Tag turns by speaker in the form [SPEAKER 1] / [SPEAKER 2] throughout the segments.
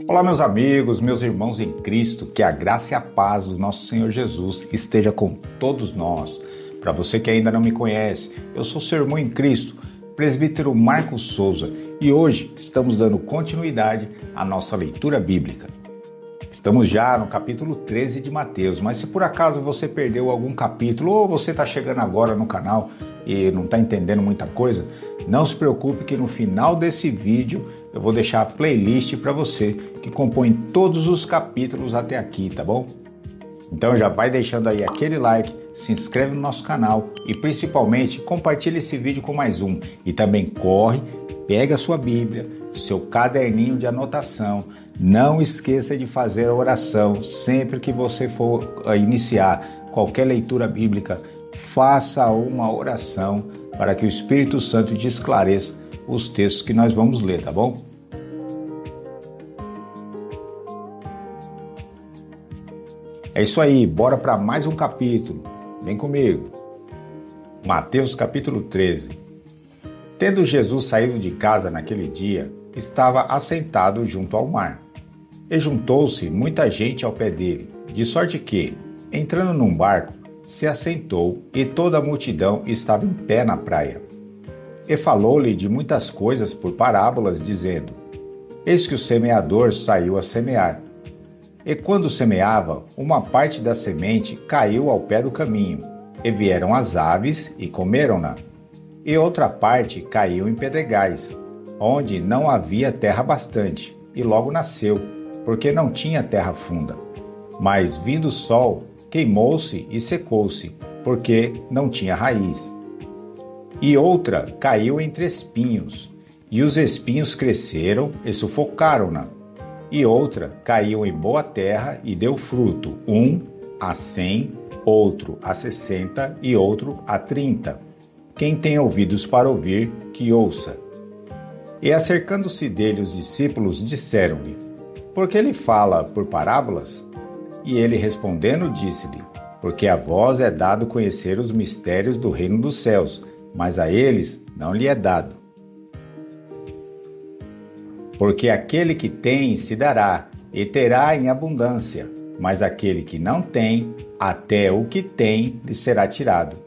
[SPEAKER 1] Olá, meus amigos, meus irmãos em Cristo, que a graça e a paz do nosso Senhor Jesus esteja com todos nós. Para você que ainda não me conhece, eu sou seu irmão em Cristo, presbítero Marcos Souza, e hoje estamos dando continuidade à nossa leitura bíblica. Estamos já no capítulo 13 de Mateus, mas se por acaso você perdeu algum capítulo ou você está chegando agora no canal e não está entendendo muita coisa, não se preocupe que no final desse vídeo eu vou deixar a playlist para você que compõe todos os capítulos até aqui, tá bom? Então já vai deixando aí aquele like, se inscreve no nosso canal e principalmente compartilha esse vídeo com mais um. E também corre, pega a sua Bíblia, seu caderninho de anotação, não esqueça de fazer a oração sempre que você for iniciar qualquer leitura bíblica, faça uma oração para que o Espírito Santo te esclareça os textos que nós vamos ler, tá bom? É isso aí, bora para mais um capítulo. Vem comigo. Mateus capítulo 13. Tendo Jesus saído de casa naquele dia, estava assentado junto ao mar. E juntou-se muita gente ao pé dele, de sorte que, entrando num barco, se assentou e toda a multidão estava em pé na praia. E falou-lhe de muitas coisas por parábolas, dizendo: Eis que o semeador saiu a semear. E quando semeava, uma parte da semente caiu ao pé do caminho, e vieram as aves e comeram-na. E outra parte caiu em pedregais, onde não havia terra bastante, e logo nasceu, porque não tinha terra funda. Mas vindo o sol, queimou-se e secou-se, porque não tinha raiz. E outra caiu entre espinhos, e os espinhos cresceram e sufocaram-na. E outra caiu em boa terra e deu fruto, um a 100, outro a 60 e outro a 30. Quem tem ouvidos para ouvir, que ouça. E acercando-se dele os discípulos, disseram-lhe: Por que ele fala por parábolas? E ele respondendo disse-lhe: Porque a vós é dado conhecer os mistérios do reino dos céus, mas a eles não lhe é dado. Porque aquele que tem se dará, e terá em abundância, mas aquele que não tem, até o que tem lhe será tirado.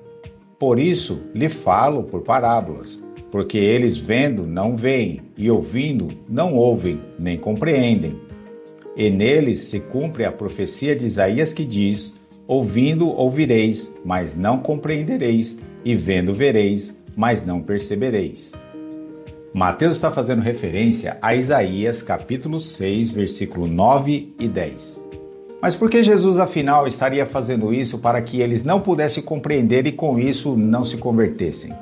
[SPEAKER 1] Por isso lhe falo por parábolas, porque eles vendo não veem, e ouvindo não ouvem, nem compreendem. E neles se cumpre a profecia de Isaías que diz: Ouvindo ouvireis, mas não compreendereis, e vendo vereis, mas não percebereis. Mateus está fazendo referência a Isaías capítulo 6, versículo 9 e 10. Mas por que Jesus afinal estaria fazendo isso para que eles não pudessem compreender e com isso não se convertessem?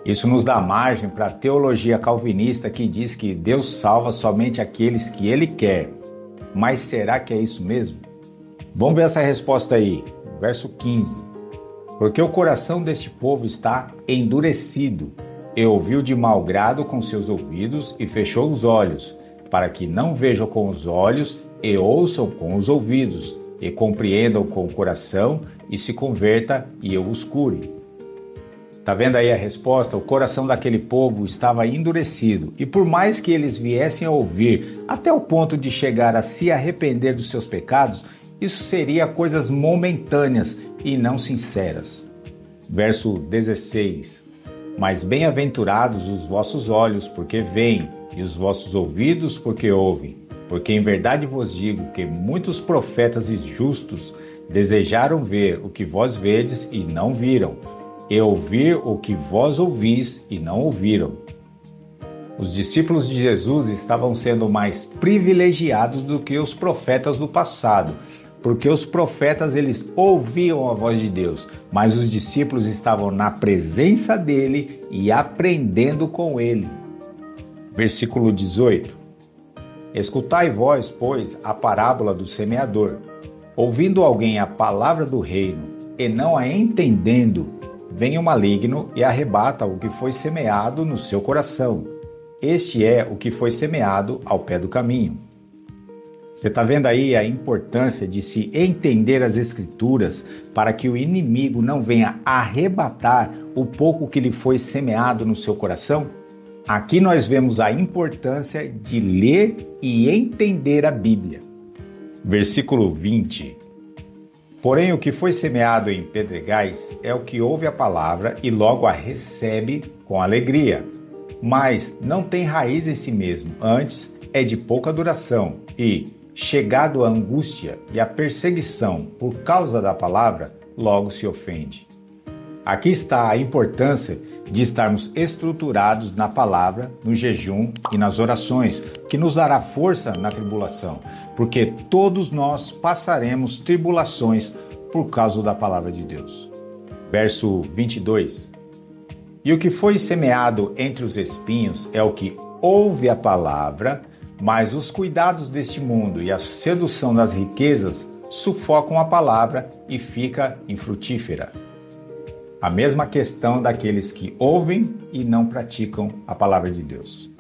[SPEAKER 1] Isso nos dá margem para a teologia calvinista que diz que Deus salva somente aqueles que Ele quer. Mas será que é isso mesmo? Vamos ver essa resposta aí, verso 15. Porque o coração deste povo está endurecido, e ouviu de mau grado com seus ouvidos e fechou os olhos, para que não vejam com os olhos e ouçam com os ouvidos, e compreendam com o coração e se converta e eu os cure. Tá vendo aí a resposta? O coração daquele povo estava endurecido, e por mais que eles viessem a ouvir, até o ponto de chegar a se arrepender dos seus pecados, isso seria coisas momentâneas e não sinceras. Verso 16. Mas bem-aventurados os vossos olhos, porque veem, e os vossos ouvidos, porque ouvem. Porque em verdade vos digo que muitos profetas e justos desejaram ver o que vós vedes e não viram, e ouvir o que vós ouvis e não ouviram. Os discípulos de Jesus estavam sendo mais privilegiados do que os profetas do passado, porque os profetas eles ouviam a voz de Deus, mas os discípulos estavam na presença dele e aprendendo com ele. Versículo 18. Escutai vós, pois, a parábola do semeador. Ouvindo alguém a palavra do reino e não a entendendo, vem o maligno e arrebata o que foi semeado no seu coração. Este é o que foi semeado ao pé do caminho. Você está vendo aí a importância de se entender as Escrituras para que o inimigo não venha arrebatar o pouco que lhe foi semeado no seu coração? Aqui nós vemos a importância de ler e entender a Bíblia. Versículo 20. Porém, o que foi semeado em pedregais é o que ouve a palavra e logo a recebe com alegria, mas não tem raiz em si mesmo, antes é de pouca duração e, chegado a angústia e a perseguição por causa da palavra, logo se ofende. Aqui está a importância de estarmos estruturados na palavra, no jejum e nas orações, que nos dará força na tribulação, porque todos nós passaremos tribulações por causa da palavra de Deus. Verso 22. E o que foi semeado entre os espinhos é o que ouve a palavra, mas os cuidados deste mundo e a sedução das riquezas sufocam a palavra e fica infrutífera. A mesma questão daqueles que ouvem e não praticam a palavra de Deus.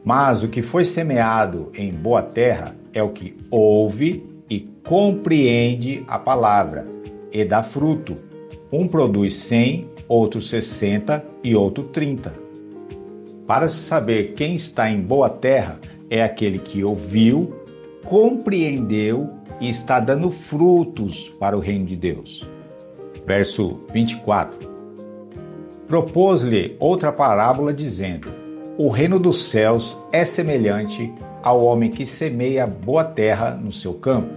[SPEAKER 1] Mas o que foi semeado em boa terra é o que ouve e compreende a palavra e dá fruto. Um produz 100, outro 60 e outro 30. Para se saber quem está em boa terra, é aquele que ouviu, compreendeu e está dando frutos para o reino de Deus. Verso 24. Propôs-lhe outra parábola dizendo: o reino dos céus é semelhante ao homem que semeia boa terra no seu campo.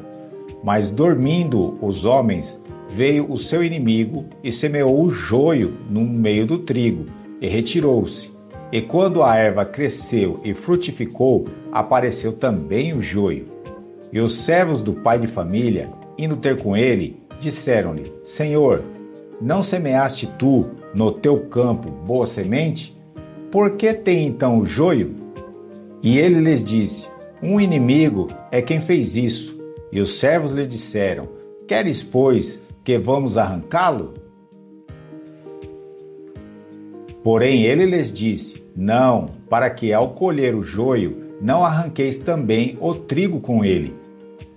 [SPEAKER 1] Mas dormindo os homens, veio o seu inimigo e semeou o joio no meio do trigo e retirou-se. E quando a erva cresceu e frutificou, apareceu também o joio. E os servos do pai de família, indo ter com ele, disseram-lhe: Senhor, não semeaste tu no teu campo boa semente? Por que tem então o joio? E ele lhes disse: um inimigo é quem fez isso. E os servos lhe disseram: queres, pois, que vamos arrancá-lo? Porém ele lhes disse: não, para que ao colher o joio, não arranqueis também o trigo com ele.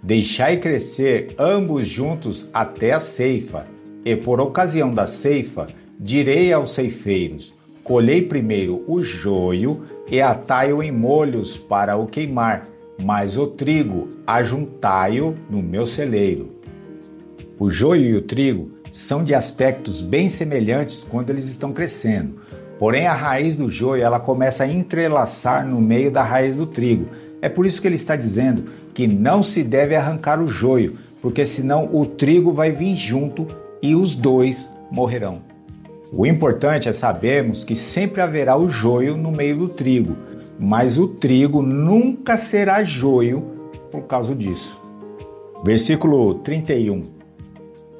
[SPEAKER 1] Deixai crescer ambos juntos até a ceifa, e por ocasião da ceifa, direi aos ceifeiros: colhei primeiro o joio e atai-o em molhos para o queimar, mas o trigo ajuntai-o no meu celeiro. O joio e o trigo são de aspectos bem semelhantes quando eles estão crescendo. Porém, a raiz do joio ela começa a entrelaçar no meio da raiz do trigo. É por isso que ele está dizendo que não se deve arrancar o joio, porque senão o trigo vai vir junto e os dois morrerão. O importante é sabermos que sempre haverá o joio no meio do trigo, mas o trigo nunca será joio por causa disso. Versículo 31.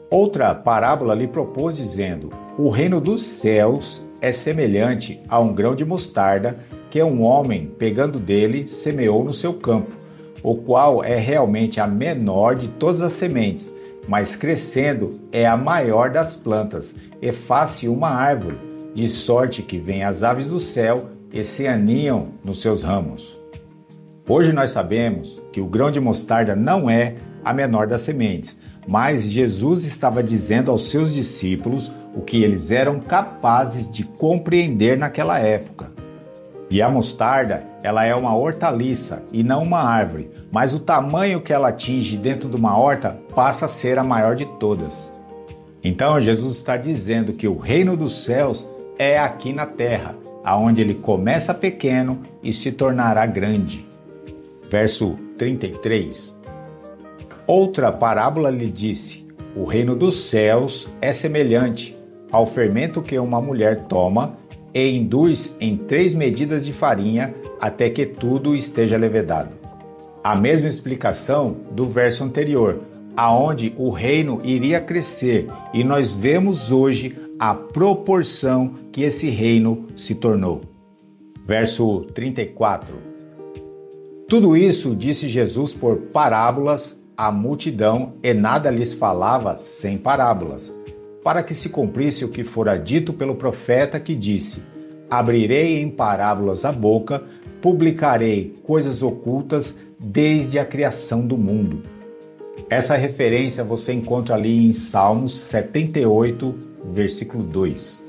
[SPEAKER 1] Outra parábola lhe propôs dizendo: o reino dos céus é semelhante a um grão de mostarda que um homem, pegando dele, semeou no seu campo, o qual é realmente a menor de todas as sementes, mas crescendo é a maior das plantas, e faz-se uma árvore, de sorte que vêm as aves do céu e se aninham nos seus ramos. Hoje nós sabemos que o grão de mostarda não é a menor das sementes, mas Jesus estava dizendo aos seus discípulos o que eles eram capazes de compreender naquela época. E a mostarda, ela é uma hortaliça e não uma árvore, mas o tamanho que ela atinge dentro de uma horta passa a ser a maior de todas. Então Jesus está dizendo que o reino dos céus é aqui na terra, aonde ele começa pequeno e se tornará grande. Verso 33. Outra parábola lhe disse: o reino dos céus é semelhante ao fermento que uma mulher toma e induz em 3 medidas de farinha até que tudo esteja levedado. A mesma explicação do verso anterior, aonde o reino iria crescer, e nós vemos hoje a proporção que esse reino se tornou. Verso 34. Tudo isso disse Jesus por parábolas à multidão, e nada lhes falava sem parábolas, para que se cumprisse o que fora dito pelo profeta que disse: abrirei em parábolas a boca, publicarei coisas ocultas desde a criação do mundo. Essa referência você encontra ali em Salmos 78, versículo 2.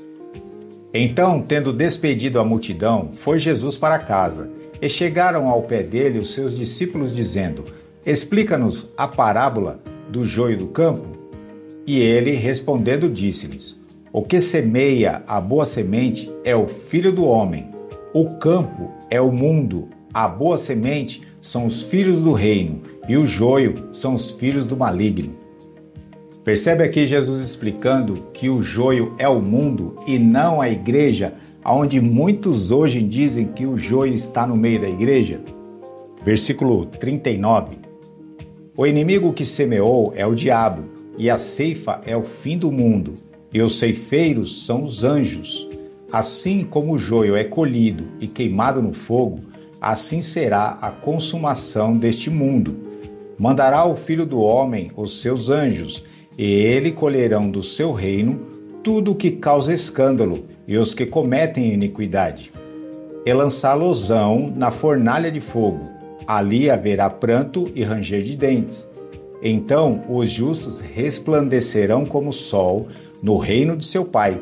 [SPEAKER 1] Então, tendo despedido a multidão, foi Jesus para casa, e chegaram ao pé dele os seus discípulos, dizendo: Explica-nos a parábola do joio do campo. E ele, respondendo, disse-lhes: O que semeia a boa semente é o Filho do homem. O campo é o mundo, a boa semente são os filhos do reino, e o joio são os filhos do maligno. Percebe aqui Jesus explicando que o joio é o mundo e não a igreja, onde muitos hoje dizem que o joio está no meio da igreja? Versículo 39. O inimigo que semeou é o diabo, e a ceifa é o fim do mundo, e os ceifeiros são os anjos. Assim como o joio é colhido e queimado no fogo, assim será a consumação deste mundo. Mandará o Filho do Homem os seus anjos, e eles colherão do seu reino tudo o que causa escândalo e os que cometem iniquidade. E lançá-los-ão na fornalha de fogo. Ali haverá pranto e ranger de dentes. Então os justos resplandecerão como o sol no reino de seu Pai.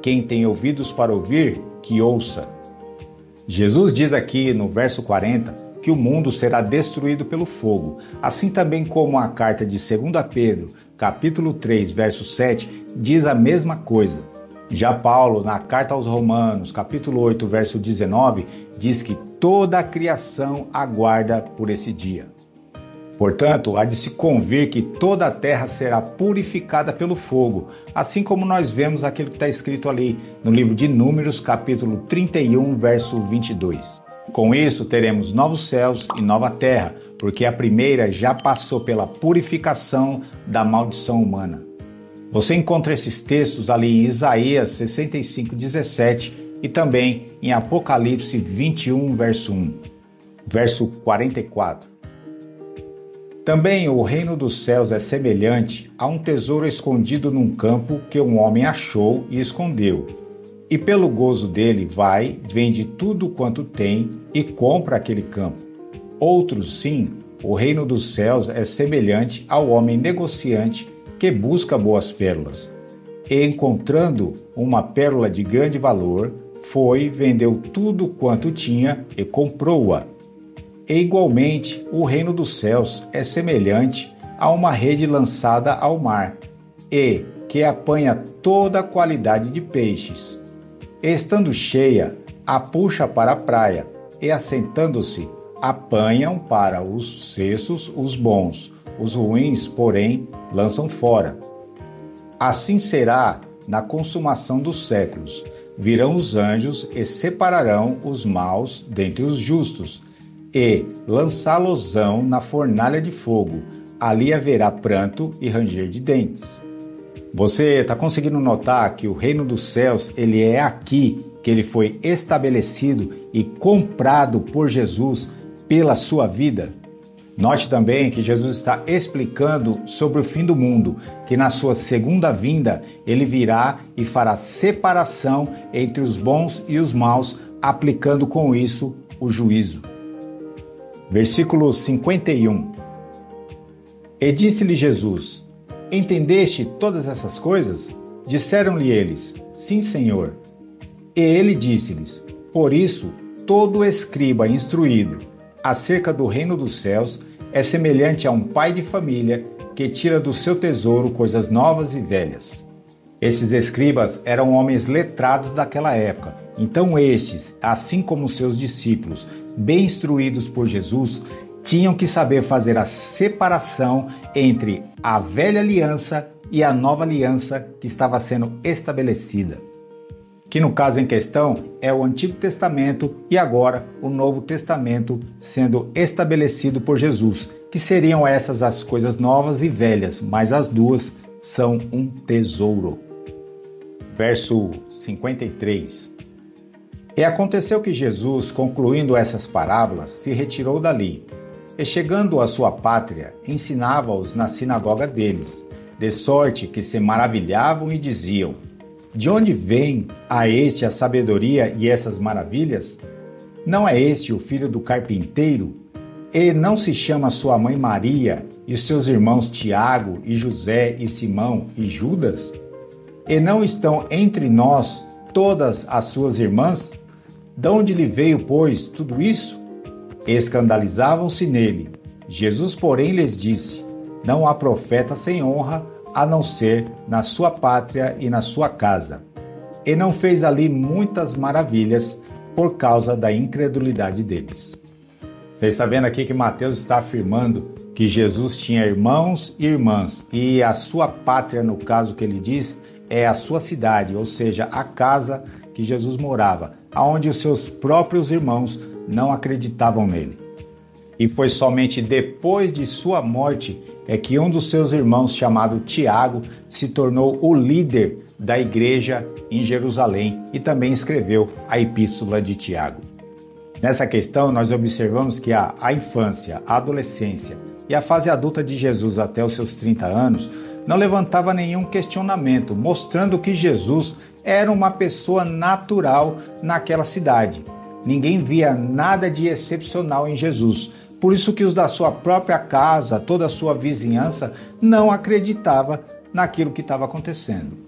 [SPEAKER 1] Quem tem ouvidos para ouvir, que ouça. Jesus diz aqui no verso 40 que o mundo será destruído pelo fogo, assim também como a carta de 2 Pedro, capítulo 3, verso 7, diz a mesma coisa. Já Paulo, na carta aos Romanos, capítulo 8, verso 19, diz que toda a criação aguarda por esse dia. Portanto, há de se convir que toda a terra será purificada pelo fogo, assim como nós vemos aquilo que está escrito ali no livro de Números, capítulo 31, verso 22. Com isso, teremos novos céus e nova terra, porque a primeira já passou pela purificação da maldição humana. Você encontra esses textos ali em Isaías 65, 17 e também em Apocalipse 21, verso 1, verso 44. Também o reino dos céus é semelhante a um tesouro escondido num campo que um homem achou e escondeu. E pelo gozo dele vai, vende tudo quanto tem e compra aquele campo. Outros, sim, o reino dos céus é semelhante ao homem negociante que busca boas pérolas. E encontrando uma pérola de grande valor, foi, vendeu tudo quanto tinha e comprou-a. E igualmente, o reino dos céus é semelhante a uma rede lançada ao mar, e que apanha toda a qualidade de peixes. Estando cheia, a puxa para a praia, e assentando-se, apanham para os cestos os bons, os ruins, porém, lançam fora. Assim será na consumação dos séculos. Virão os anjos e separarão os maus dentre os justos, e lançá-los-ão na fornalha de fogo. Ali haverá pranto e ranger de dentes. Você está conseguindo notar que o reino dos céus, ele é aqui que ele foi estabelecido e comprado por Jesus pela sua vida? Note também que Jesus está explicando sobre o fim do mundo, que na sua segunda vinda ele virá e fará separação entre os bons e os maus, aplicando com isso o juízo. Versículo 51. E disse-lhe Jesus: Entendeste todas essas coisas? Disseram-lhe eles: Sim, Senhor. E ele disse-lhes: Por isso, todo escriba instruído acerca do reino dos céus é semelhante a um pai de família que tira do seu tesouro coisas novas e velhas. Esses escribas eram homens letrados daquela época. Então estes, assim como seus discípulos, bem instruídos por Jesus, tinham que saber fazer a separação entre a velha aliança e a nova aliança que estava sendo estabelecida. Que no caso em questão é o Antigo Testamento e agora o Novo Testamento sendo estabelecido por Jesus, que seriam essas as coisas novas e velhas, mas as duas são um tesouro. Verso 53. E aconteceu que Jesus, concluindo essas parábolas, se retirou dali, e chegando à sua pátria, ensinava-os na sinagoga deles, de sorte que se maravilhavam e diziam: De onde vem a este a sabedoria e essas maravilhas? Não é este o filho do carpinteiro? E não se chama sua mãe Maria, e seus irmãos Tiago, e José, e Simão, e Judas? E não estão entre nós todas as suas irmãs? De onde lhe veio, pois, tudo isso? Escandalizavam-se nele. Jesus, porém, lhes disse: não há profeta sem honra, a não ser na sua pátria e na sua casa. E não fez ali muitas maravilhas por causa da incredulidade deles. Você está vendo aqui que Mateus está afirmando que Jesus tinha irmãos e irmãs, e a sua pátria, no caso que ele diz, é a sua cidade, ou seja, a casa que Jesus morava, aonde os seus próprios irmãos não acreditavam nele. E foi somente depois de sua morte é que um dos seus irmãos, chamado Tiago, se tornou o líder da igreja em Jerusalém e também escreveu a Epístola de Tiago. Nessa questão, nós observamos que a infância, a adolescência e a fase adulta de Jesus até os seus 30 anos não levantava nenhum questionamento, mostrando que Jesus era uma pessoa natural naquela cidade. Ninguém via nada de excepcional em Jesus. Por isso que os da sua própria casa, toda a sua vizinhança, não acreditava naquilo que estava acontecendo.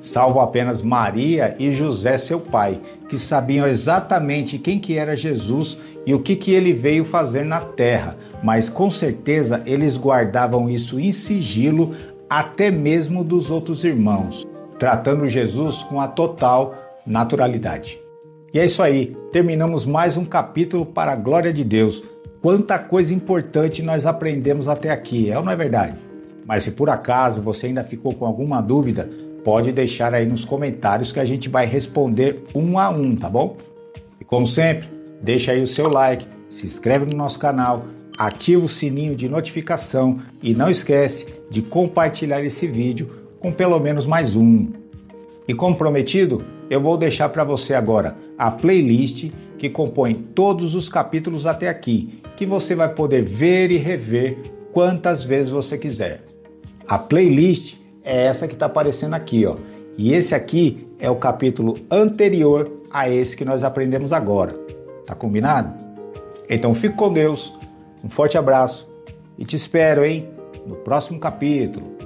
[SPEAKER 1] Salvo apenas Maria e José, seu pai, que sabiam exatamente quem que era Jesus e o que ele veio fazer na terra, mas com certeza eles guardavam isso em sigilo até mesmo dos outros irmãos, tratando Jesus com a total naturalidade. E é isso aí, terminamos mais um capítulo para a glória de Deus. Quanta coisa importante nós aprendemos até aqui, é ou não é verdade? Mas se por acaso você ainda ficou com alguma dúvida, pode deixar aí nos comentários que a gente vai responder um a um, tá bom? E como sempre, deixa aí o seu like, se inscreve no nosso canal, ativa o sininho de notificação e não esquece de compartilhar esse vídeo com pelo menos mais um. E como prometido, eu vou deixar para você agora a playlist que compõe todos os capítulos até aqui, que você vai poder ver e rever quantas vezes você quiser. A playlist é essa que está aparecendo aqui, ó. E esse aqui é o capítulo anterior a esse que nós aprendemos agora. Tá combinado? Então fique com Deus, um forte abraço e te espero, hein, no próximo capítulo.